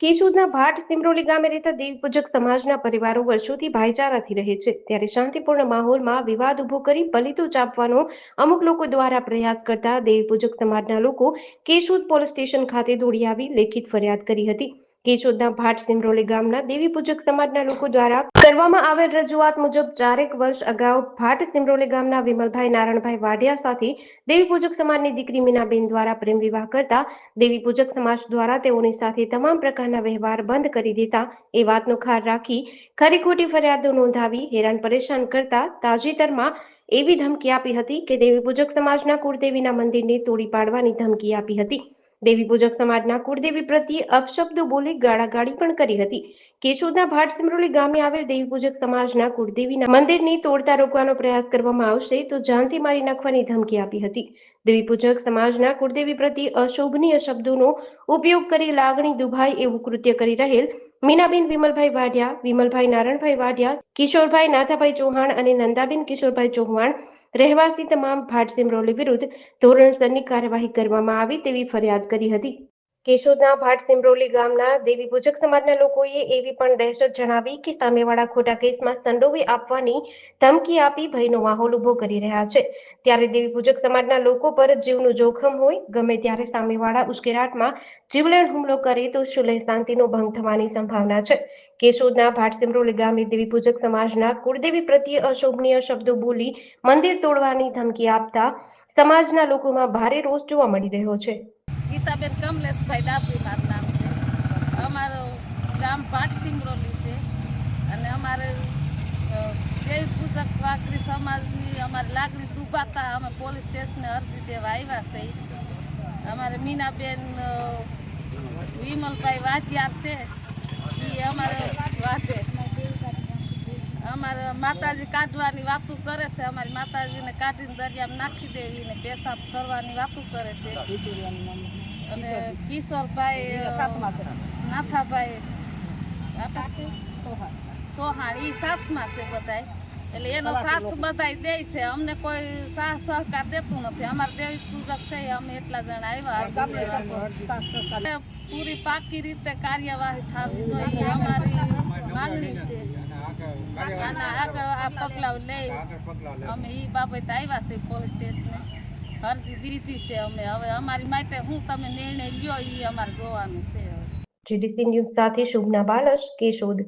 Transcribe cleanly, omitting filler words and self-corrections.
કેશોદના ભાટ સિમરોલી ગામે રહેતા દેવીપૂજક સમાજના પરિવારો વર્ષોથી ભાઈચારાથી રહે છે, ત્યારે શાંતિપૂર્ણ માહોલમાં વિવાદ ઉભો કરી બલિતો ચાપવાનો અમુક લોકો દ્વારા પ્રયાસ કરતા દેવીપૂજક સમાજના લોકો કેશોદ પોલીસ સ્ટેશન ખાતે દોડી આવી લેખિત ફરિયાદ કરી હતી. કેશોદના ભાટ સિમરોલી ગામના દેવીપૂજક સમાજના લોકો દ્વારા કરવામાં આવેલ રજૂઆત મુજબ 4 વર્ષ અગાઉ ભાટ સિમરોલી ગામના વિમલભાઈ નારણભાઈ વાઢિયા સાથે દેવીપૂજક સમાજની દીકરી મીનાબેન દ્વારા પ્રેમ વિવાહ કરતા દેવીપૂજક સમાજ દ્વારા તેઓની સાથે તમામ પ્રકારના વ્યવહાર બંધ કરી દેતા એ વાતનો ખાર રાખી ખરી ખોટી ફરિયાદો નોંધાવી હેરાન પરેશાન કરતા તાજેતરમાં એવી ધમકી આપી હતી કે દેવીપૂજક સમાજના કુળદેવીના મંદિરને તોડી પાડવાની ધમકી આપી હતી. દેવીપૂજક સમાજના કુળદેવી પ્રત્યે અપશબ્દો બોલી ગાળાગાળી પણ કરી હતી. કેશોદના ભાટ સિમરોલી ગામે આવેલ દેવીપૂજક સમાજના કુળદેવીના મંદિરને તોડતા રોકવાનો પ્રયાસ કરવામાં આવશે તો જાનથી મારી નાખવાની ધમકી આપી હતી. દેવીપૂજક સમાજના કુળદેવી પ્રત્યે અશોભનીય શબ્દોનો ઉપયોગ કરી લાગણી દુભાય એવું કૃત્ય કરી રહેલ મીનાબેન વિમલભાઈ વાઢિયા, વિમલભાઈ નારણભાઈ વાઢિયા, કિશોરભાઈ નાથાભાઈ ચૌહાણ અને નંદાબેન કિશોરભાઈ ચૌહાણ રહેવાસી તમામ ભાટ સિમરોલી વિરુદ્ધ ધોરણસરની કાર્યવાહી કરવામાં આવી તેવી ફરિયાદ કરી હતી. કેશોદના ભાટ સિમરોલી ગામના દેવીપૂજક સમાજના લોકોએ એવી પણ દહેશત જણાવી કે સામેવાળા ખોટા કેસમાં સંડોવી આપવાની ધમકી આપી ભયનો માહોલ ઉભો કરી રહ્યા છે. ત્યારે દેવીપૂજક સમાજના લોકો પર જીવનું જોખમ હોય ગમે ત્યારે સામેવાળા ઉશ્કેરાટમાં જીવલેણ હુમલો કરે તો સુલેહ શાંતિનો ભંગ થવાની સંભાવના છે. કેશોદના ભાટ સિમરોલી ગામે દેવીપૂજક સમાજના કુળદેવી પ્રત્યે અશોભનીય શબ્દો બોલી મંદિર તોડવાની ધમકી આપતા સમાજના લોકોમાં ભારે રોષ જોવા મળી રહ્યો છે. ગીતાબેન કમલેશભાઈ ડાભી મારું નામ છે. અમારું ગામ ભાટ સિમરોલી છે અને અમારે દેવીપૂજક વાઘરી સમાજની અમારી લાગણી દુભાતા અમે પોલીસ સ્ટેશને અરજી દેવા આવ્યા છે. અમારે મીનાબેન વિમલભાઈ વાઢિયાર છે એ અમારે વાતે અમારે માતાજી કાઢવાની વાતું કરે છે. અમારી માતાજીને કાઢીને દરિયામાં નાખી દેવી ને પેશાબ કરવાની વાતું કરે છે. અને કિશોરભાઈ નાથાભાઈ સોહાણ એ સાથમાં છે બધાય, એટલે એનો સાથ બધાય દે છે. અમને કોઈ સાહ સહકાર દેતું નથી. અમારે દેવી પૂજક છે અમે એટલા જણા આવ્યા. પૂરી પાકી રીતે કાર્યવાહી થવી જોઈએ અમારી માંગણી છે. અને આગળ આ પગલાં લઈ અમે એ બાબતે આવ્યા છે પોલીસ સ્ટેશને અરજી દીધી છે. અમે હવે અમારી માટે હું તમે નિર્ણય લ્યો એ અમારે જોવાનું છે. GDC ન્યૂઝ સાથે શુભના બાલશ, કેશોદ.